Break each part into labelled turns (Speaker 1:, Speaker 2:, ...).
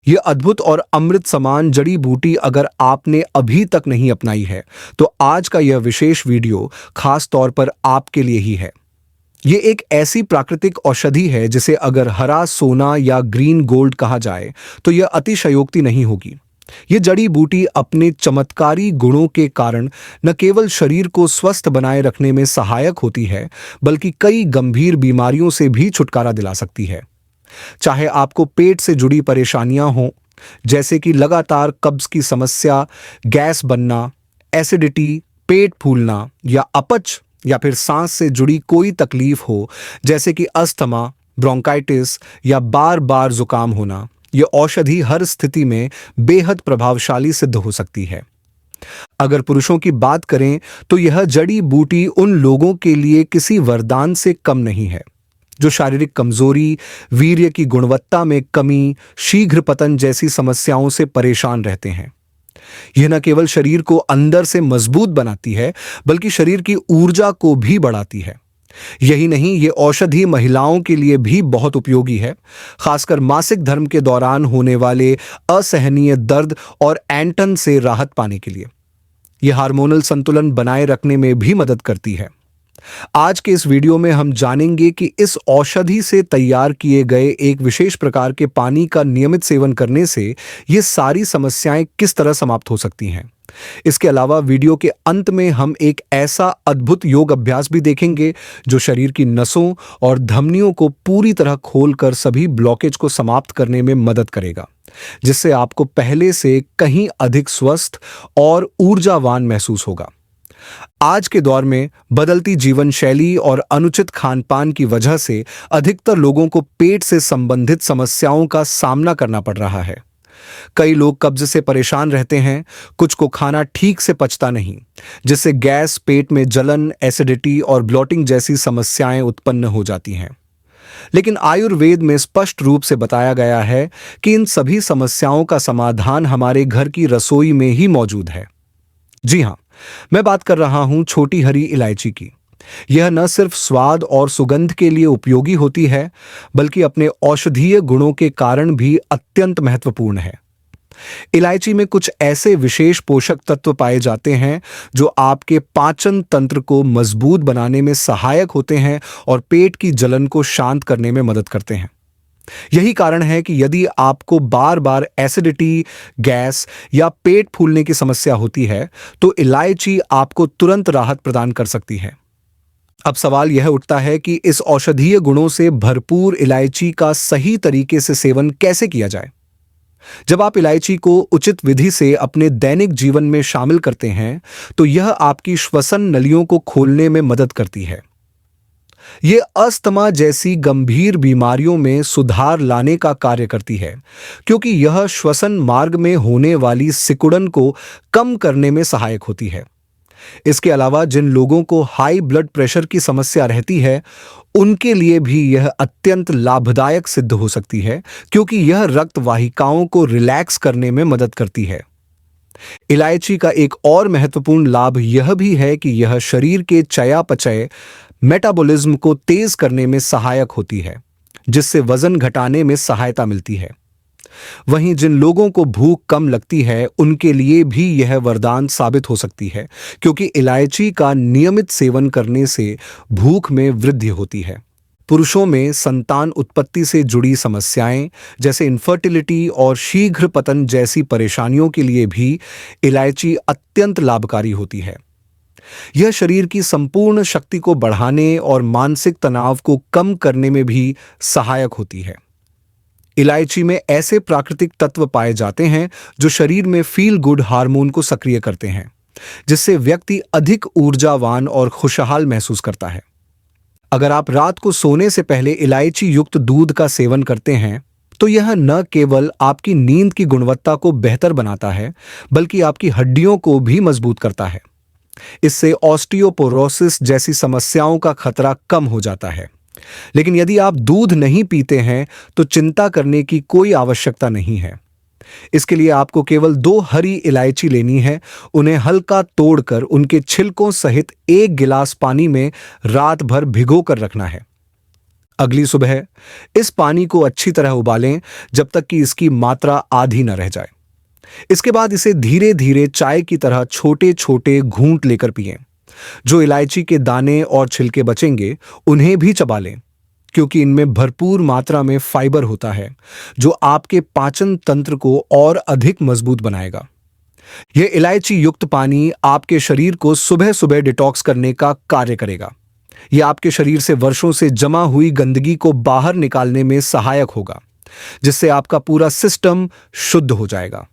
Speaker 1: ये अद्भुत और अमृत समान जड़ी बूटी अगर आपने अभी तक नहीं अपनाई है, तो आज का यह विशेष वीडियो खास तौर पर आपके लिए ही है। ये एक ऐसी प्राकृतिक औषधि है जिसे अगर हरा सोना या ग्रीन गोल्ड कहा जाए, तो यह अतिशयोक्ति नहीं होगी। ये जड़ी बूटी अपने चमत्कारी गुणों के कारण न केवल शरीर को स्वस्थ बनाए रखने में सहायक होती है, बल्कि कई गंभीर बीमारियों से भी छुटकारा दिला सकती है। चाहे आपको पेट से जुड़ी परेशानियां हों, जैसे कि लगातार कब्ज की समस्या, गैस बनना, एसिडिटी, पेट फूलना या अपच, या फिर सांस से जुड़ी कोई तकलीफ हो, जैसे कि अस्थमा, ब्रोंकाइटिस या बार बार जुकाम होना, यह औषधि हर स्थिति में बेहद प्रभावशाली सिद्ध हो सकती है। अगर पुरुषों की बात करें, तो यह जड़ी बूटी उन लोगों के लिए किसी वरदान से कम नहीं है जो शारीरिक कमजोरी, वीर्य की गुणवत्ता में कमी, शीघ्र पतन जैसी समस्याओं से परेशान रहते हैं। यह न केवल शरीर को अंदर से मजबूत बनाती है, बल्कि शरीर की ऊर्जा को भी बढ़ाती है। यही नहीं, ये औषधि महिलाओं के लिए भी बहुत उपयोगी है, खासकर मासिक धर्म के दौरान होने वाले असहनीय दर्द और ऐंठन से राहत पाने के लिए। यह हार्मोनल संतुलन बनाए रखने में भी मदद करती है। आज के इस वीडियो में हम जानेंगे कि इस औषधि से तैयार किए गए एक विशेष प्रकार के पानी का नियमित सेवन करने से ये सारी समस्याएं किस तरह समाप्त हो सकती हैं। इसके अलावा वीडियो के अंत में हम एक ऐसा अद्भुत योग अभ्यास भी देखेंगे जो शरीर की नसों और धमनियों को पूरी तरह खोलकर सभी ब्लॉकेज को समाप्त करने में मदद करेगा, जिससे आपको पहले से कहीं अधिक स्वस्थ और ऊर्जावान महसूस होगा। आज के दौर में बदलती जीवन शैली और अनुचित खानपान की वजह से अधिकतर लोगों को पेट से संबंधित समस्याओं का सामना करना पड़ रहा है। कई लोग कब्ज से परेशान रहते हैं, कुछ को खाना ठीक से पचता नहीं, जिससे गैस, पेट में जलन, एसिडिटी और ब्लोटिंग जैसी समस्याएं उत्पन्न हो जाती हैं। लेकिन आयुर्वेद में स्पष्ट रूप से बताया गया है कि इन सभी समस्याओं का समाधान हमारे घर की रसोई में ही मौजूद है। जी हाँ, मैं बात कर रहा हूं छोटी हरी इलायची की। यह न सिर्फ स्वाद और सुगंध के लिए उपयोगी होती है, बल्कि अपने औषधीय गुणों के कारण भी अत्यंत महत्वपूर्ण है। इलायची में कुछ ऐसे विशेष पोषक तत्व पाए जाते हैं जो आपके पाचन तंत्र को मजबूत बनाने में सहायक होते हैं और पेट की जलन को शांत करने में मदद करते हैं। यही कारण है कि यदि आपको बार बार एसिडिटी, गैस या पेट फूलने की समस्या होती है, तो इलायची आपको तुरंत राहत प्रदान कर सकती है। अब सवाल यह उठता है कि इस औषधीय गुणों से भरपूर इलायची का सही तरीके से सेवन कैसे किया जाए। जब आप इलायची को उचित विधि से अपने दैनिक जीवन में शामिल करते हैं, तो यह आपकी श्वसन नलियों को खोलने में मदद करती है। ये अस्थमा जैसी गंभीर बीमारियों में सुधार लाने का कार्य करती है, क्योंकि यह श्वसन मार्ग में होने वाली सिकुड़न को कम करने में सहायक होती है। इसके अलावा जिन लोगों को हाई ब्लड प्रेशर की समस्या रहती है, उनके लिए भी यह अत्यंत लाभदायक सिद्ध हो सकती है, क्योंकि यह रक्त वाहिकाओं को रिलैक्स करने में मदद करती है। इलायची का एक और महत्वपूर्ण लाभ यह भी है कि यह शरीर के चयापचय, मेटाबॉलिज्म को तेज करने में सहायक होती है, जिससे वजन घटाने में सहायता मिलती है। वहीं जिन लोगों को भूख कम लगती है, उनके लिए भी यह वरदान साबित हो सकती है, क्योंकि इलायची का नियमित सेवन करने से भूख में वृद्धि होती है। पुरुषों में संतान उत्पत्ति से जुड़ी समस्याएं, जैसे इनफर्टिलिटी और शीघ्र पतन जैसी परेशानियों के लिए भी इलायची अत्यंत लाभकारी होती है। यह शरीर की संपूर्ण शक्ति को बढ़ाने और मानसिक तनाव को कम करने में भी सहायक होती है। इलायची में ऐसे प्राकृतिक तत्व पाए जाते हैं जो शरीर में फील गुड हार्मोन को सक्रिय करते हैं, जिससे व्यक्ति अधिक ऊर्जावान और खुशहाल महसूस करता है। अगर आप रात को सोने से पहले इलायची युक्त दूध का सेवन करते हैं, तो यह न केवल आपकी नींद की गुणवत्ता को बेहतर बनाता है, बल्कि आपकी हड्डियों को भी मजबूत करता है। इससे ऑस्टियोपोरोसिस जैसी समस्याओं का खतरा कम हो जाता है। लेकिन यदि आप दूध नहीं पीते हैं, तो चिंता करने की कोई आवश्यकता नहीं है। इसके लिए आपको केवल 2 हरी इलायची लेनी है, उन्हें हल्का तोड़कर उनके छिलकों सहित 1 गिलास पानी में रात भर भिगो कर रखना है। अगली सुबह इस पानी को अच्छी तरह उबालें जब तक कि इसकी मात्रा आधी न रह जाए। इसके बाद इसे धीरे धीरे चाय की तरह छोटे छोटे घूंट लेकर पिएं। जो इलायची के दाने और छिलके बचेंगे उन्हें भी चबा लें, क्योंकि इनमें भरपूर मात्रा में फाइबर होता है जो आपके पाचन तंत्र को और अधिक मजबूत बनाएगा। यह इलायची युक्त पानी आपके शरीर को सुबह सुबह डिटॉक्स करने का कार्य करेगा। यह आपके शरीर से वर्षों से जमा हुई गंदगी को बाहर निकालने में सहायक होगा, जिससे आपका पूरा सिस्टम शुद्ध हो जाएगा।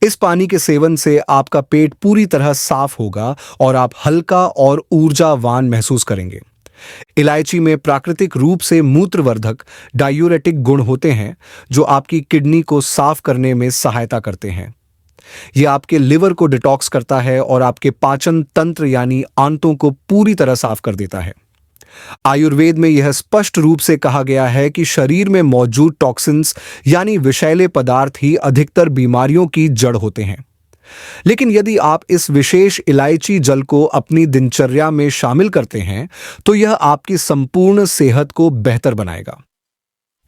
Speaker 1: इस पानी के सेवन से आपका पेट पूरी तरह साफ होगा और आप हल्का और ऊर्जावान महसूस करेंगे। इलायची में प्राकृतिक रूप से मूत्रवर्धक डायूरेटिक गुण होते हैं जो आपकी किडनी को साफ करने में सहायता करते हैं। यह आपके लिवर को डिटॉक्स करता है और आपके पाचन तंत्र यानी आंतों को पूरी तरह साफ कर देता है। आयुर्वेद में यह स्पष्ट रूप से कहा गया है कि शरीर में मौजूद टॉक्सिन्स यानी विषैले पदार्थ ही अधिकतर बीमारियों की जड़ होते हैं। लेकिन यदि आप इस विशेष इलायची जल को अपनी दिनचर्या में शामिल करते हैं तो यह आपकी संपूर्ण सेहत को बेहतर बनाएगा।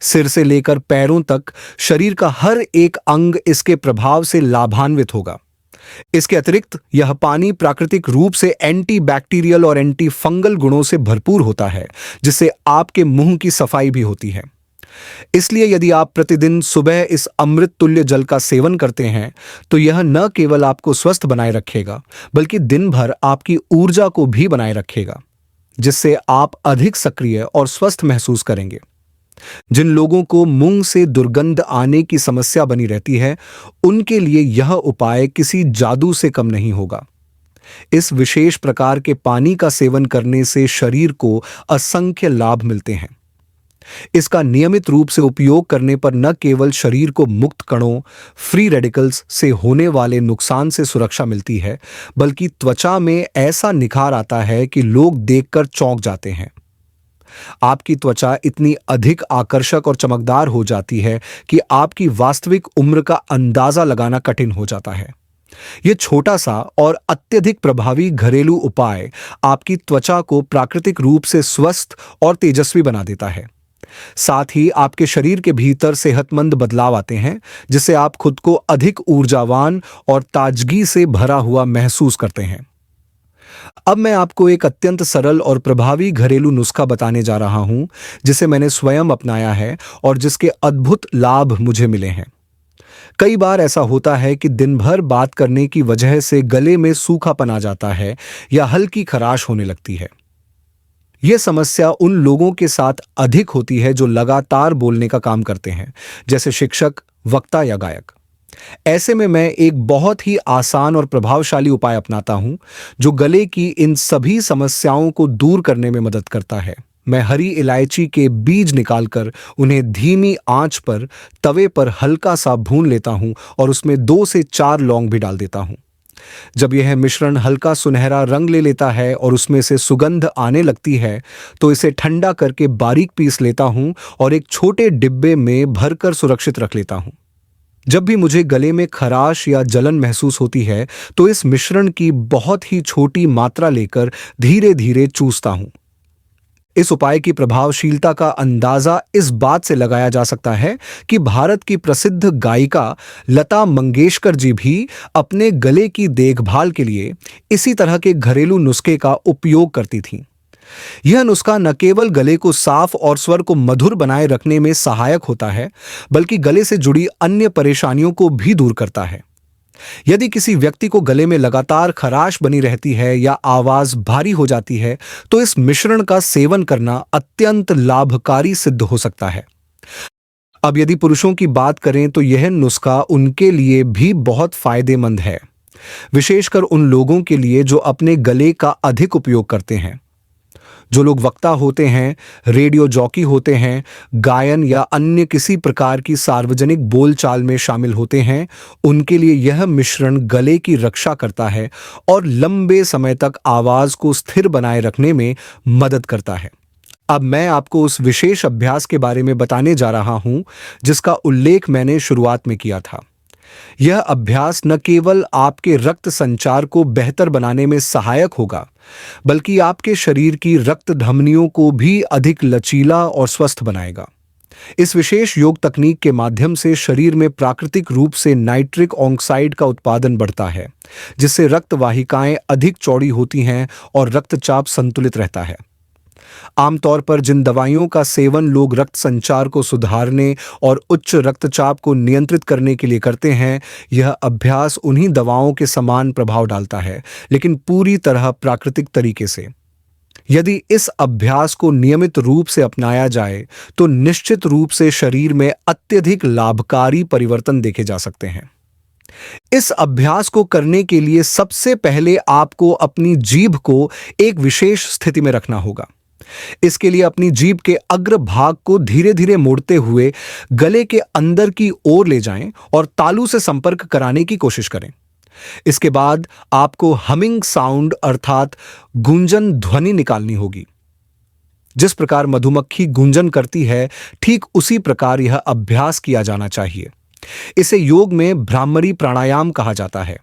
Speaker 1: सिर से लेकर पैरों तक शरीर का हर एक अंग इसके प्रभाव से लाभान्वित होगा। इसके अतिरिक्त यह पानी प्राकृतिक रूप से एंटी बैक्टीरियल और एंटी फंगल गुणों से भरपूर होता है, जिससे आपके मुंह की सफाई भी होती है। इसलिए यदि आप प्रतिदिन सुबह इस अमृत तुल्य जल का सेवन करते हैं तो यह न केवल आपको स्वस्थ बनाए रखेगा बल्कि दिन भर आपकी ऊर्जा को भी बनाए रखेगा, जिससे आप अधिक सक्रिय और स्वस्थ महसूस करेंगे। जिन लोगों को मुंह से दुर्गंध आने की समस्या बनी रहती है उनके लिए यह उपाय किसी जादू से कम नहीं होगा। इस विशेष प्रकार के पानी का सेवन करने से शरीर को असंख्य लाभ मिलते हैं। इसका नियमित रूप से उपयोग करने पर न केवल शरीर को मुक्त कणों फ्री रेडिकल्स से होने वाले नुकसान से सुरक्षा मिलती है, बल्कि त्वचा में ऐसा निखार आता है कि लोग देखकर चौंक जाते हैं। आपकी त्वचा इतनी अधिक आकर्षक और चमकदार हो जाती है कि आपकी वास्तविक उम्र का अंदाजा लगाना कठिन हो जाता है। यह छोटा सा और अत्यधिक प्रभावी घरेलू उपाय आपकी त्वचा को प्राकृतिक रूप से स्वस्थ और तेजस्वी बना देता है। साथ ही आपके शरीर के भीतर सेहतमंद बदलाव आते हैं, जिससे आप खुद को अधिक ऊर्जावान और ताजगी से भरा हुआ महसूस करते हैं। अब मैं आपको एक अत्यंत सरल और प्रभावी घरेलू नुस्खा बताने जा रहा हूं, जिसे मैंने स्वयं अपनाया है और जिसके अद्भुत लाभ मुझे मिले हैं। कई बार ऐसा होता है कि दिन भर बात करने की वजह से गले में सूखापन आ जाता है या हल्की खराश होने लगती है। यह समस्या उन लोगों के साथ अधिक होती है जो लगातार बोलने का काम करते हैं, जैसे शिक्षक, वक्ता या गायक। ऐसे में मैं एक बहुत ही आसान और प्रभावशाली उपाय अपनाता हूं जो गले की इन सभी समस्याओं को दूर करने में मदद करता है। मैं हरी इलायची के बीज निकालकर उन्हें धीमी आंच पर तवे पर हल्का सा भून लेता हूं और उसमें 2 से 4 लौंग भी डाल देता हूं। जब यह मिश्रण हल्का सुनहरा रंग ले लेता है और उसमें से सुगंध आने लगती है तो इसे ठंडा करके बारीक पीस लेता हूं और एक छोटे डिब्बे में भरकर सुरक्षित रख लेता हूं। जब भी मुझे गले में खराश या जलन महसूस होती है तो इस मिश्रण की बहुत ही छोटी मात्रा लेकर धीरे धीरे चूसता हूं। इस उपाय की प्रभावशीलता का अंदाजा इस बात से लगाया जा सकता है कि भारत की प्रसिद्ध गायिका लता मंगेशकर जी भी अपने गले की देखभाल के लिए इसी तरह के घरेलू नुस्खे का उपयोग करती थीं। यह नुस्खा न केवल गले को साफ और स्वर को मधुर बनाए रखने में सहायक होता है, बल्कि गले से जुड़ी अन्य परेशानियों को भी दूर करता है। यदि किसी व्यक्ति को गले में लगातार खराश बनी रहती है या आवाज भारी हो जाती है तो इस मिश्रण का सेवन करना अत्यंत लाभकारी सिद्ध हो सकता है। अब यदि पुरुषों की बात करें तो यह नुस्खा उनके लिए भी बहुत फायदेमंद है, विशेषकर उन लोगों के लिए जो अपने गले का अधिक उपयोग करते हैं। जो लोग वक्ता होते हैं, रेडियो जॉकी होते हैं, गायन या अन्य किसी प्रकार की सार्वजनिक बोलचाल में शामिल होते हैं, उनके लिए यह मिश्रण गले की रक्षा करता है और लंबे समय तक आवाज को स्थिर बनाए रखने में मदद करता है। अब मैं आपको उस विशेष अभ्यास के बारे में बताने जा रहा हूं जिसका उल्लेख मैंने शुरुआत में किया था। यह अभ्यास न केवल आपके रक्त संचार को बेहतर बनाने में सहायक होगा, बल्कि आपके शरीर की रक्त धमनियों को भी अधिक लचीला और स्वस्थ बनाएगा। इस विशेष योग तकनीक के माध्यम से शरीर में प्राकृतिक रूप से नाइट्रिक ऑक्साइड का उत्पादन बढ़ता है, जिससे रक्त वाहिकाएं अधिक चौड़ी होती हैं और रक्तचाप संतुलित रहता है। आमतौर पर जिन दवाइयों का सेवन लोग रक्त संचार को सुधारने और उच्च रक्तचाप को नियंत्रित करने के लिए करते हैं, यह अभ्यास उन्हीं दवाओं के समान प्रभाव डालता है, लेकिन पूरी तरह प्राकृतिक तरीके से। यदि इस अभ्यास को नियमित रूप से अपनाया जाए तो निश्चित रूप से शरीर में अत्यधिक लाभकारी परिवर्तन देखे जा सकते हैं। इस अभ्यास को करने के लिए सबसे पहले आपको अपनी जीभ को एक विशेष स्थिति में रखना होगा। इसके लिए अपनी जीभ के अग्र भाग को धीरे धीरे मोड़ते हुए गले के अंदर की ओर ले जाएं और तालू से संपर्क कराने की कोशिश करें। इसके बाद आपको हमिंग साउंड अर्थात गूंजन ध्वनि निकालनी होगी। जिस प्रकार मधुमक्खी गूंजन करती है, ठीक उसी प्रकार यह अभ्यास किया जाना चाहिए। इसे योग में भ्रामरी प्राणायाम कहा जाता है।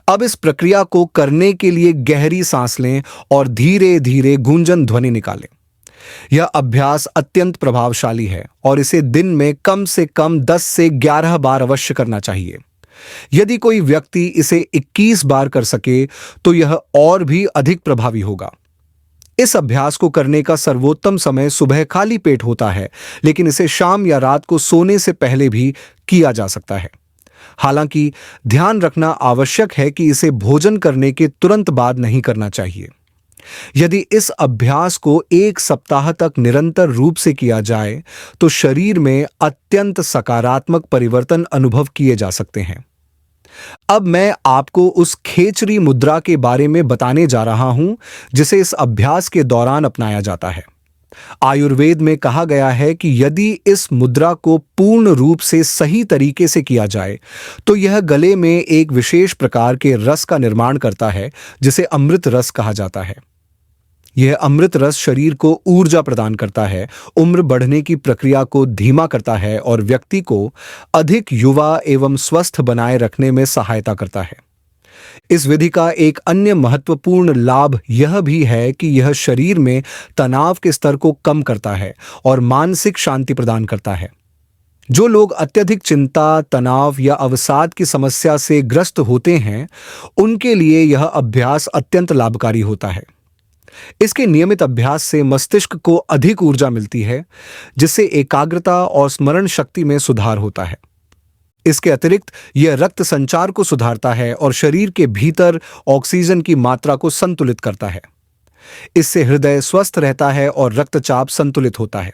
Speaker 1: अब इस प्रक्रिया को करने के लिए गहरी सांस लें और धीरे धीरे गूंजन ध्वनि निकालें। यह अभ्यास अत्यंत प्रभावशाली है और इसे दिन में कम से कम 10 से 11 बार अवश्य करना चाहिए। यदि कोई व्यक्ति इसे 21 बार कर सके तो यह और भी अधिक प्रभावी होगा। इस अभ्यास को करने का सर्वोत्तम समय सुबह खाली पेट होता है, लेकिन इसे शाम या रात को सोने से पहले भी किया जा सकता है। हालांकि ध्यान रखना आवश्यक है कि इसे भोजन करने के तुरंत बाद नहीं करना चाहिए। यदि इस अभ्यास को 1 सप्ताह तक निरंतर रूप से किया जाए तो शरीर में अत्यंत सकारात्मक परिवर्तन अनुभव किए जा सकते हैं। अब मैं आपको उस खेचरी मुद्रा के बारे में बताने जा रहा हूं, जिसे इस अभ्यास के दौरान अपनाया जाता है। आयुर्वेद में कहा गया है कि यदि इस मुद्रा को पूर्ण रूप से सही तरीके से किया जाए तो यह गले में एक विशेष प्रकार के रस का निर्माण करता है, जिसे अमृत रस कहा जाता है। यह अमृत रस शरीर को ऊर्जा प्रदान करता है, उम्र बढ़ने की प्रक्रिया को धीमा करता है और व्यक्ति को अधिक युवा एवं स्वस्थ बनाए रखने में सहायता करता है। इस विधि का एक अन्य महत्वपूर्ण लाभ यह भी है कि यह शरीर में तनाव के स्तर को कम करता है और मानसिक शांति प्रदान करता है। जो लोग अत्यधिक चिंता, तनाव या अवसाद की समस्या से ग्रस्त होते हैं, उनके लिए यह अभ्यास अत्यंत लाभकारी होता है। इसके नियमित अभ्यास से मस्तिष्क को अधिक ऊर्जा मिलती है, जिससे एकाग्रता और स्मरण शक्ति में सुधार होता है। इसके अतिरिक्त यह रक्त संचार को सुधारता है और शरीर के भीतर ऑक्सीजन की मात्रा को संतुलित करता है। इससे हृदय स्वस्थ रहता है और रक्तचाप संतुलित होता है।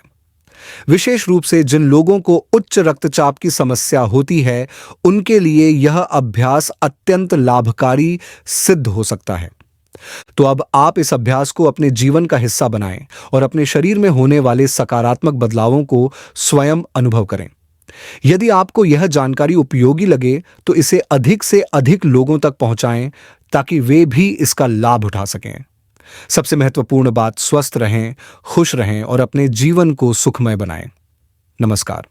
Speaker 1: विशेष रूप से जिन लोगों को उच्च रक्तचाप की समस्या होती है, उनके लिए यह अभ्यास अत्यंत लाभकारी सिद्ध हो सकता है। तो अब आप इस अभ्यास को अपने जीवन का हिस्सा बनाएं और अपने शरीर में होने वाले सकारात्मक बदलावों को स्वयं अनुभव करें। यदि आपको यह जानकारी उपयोगी लगे तो इसे अधिक से अधिक लोगों तक पहुंचाएं, ताकि वे भी इसका लाभ उठा सकें। सबसे महत्वपूर्ण बात, स्वस्थ रहें, खुश रहें और अपने जीवन को सुखमय बनाएं। नमस्कार।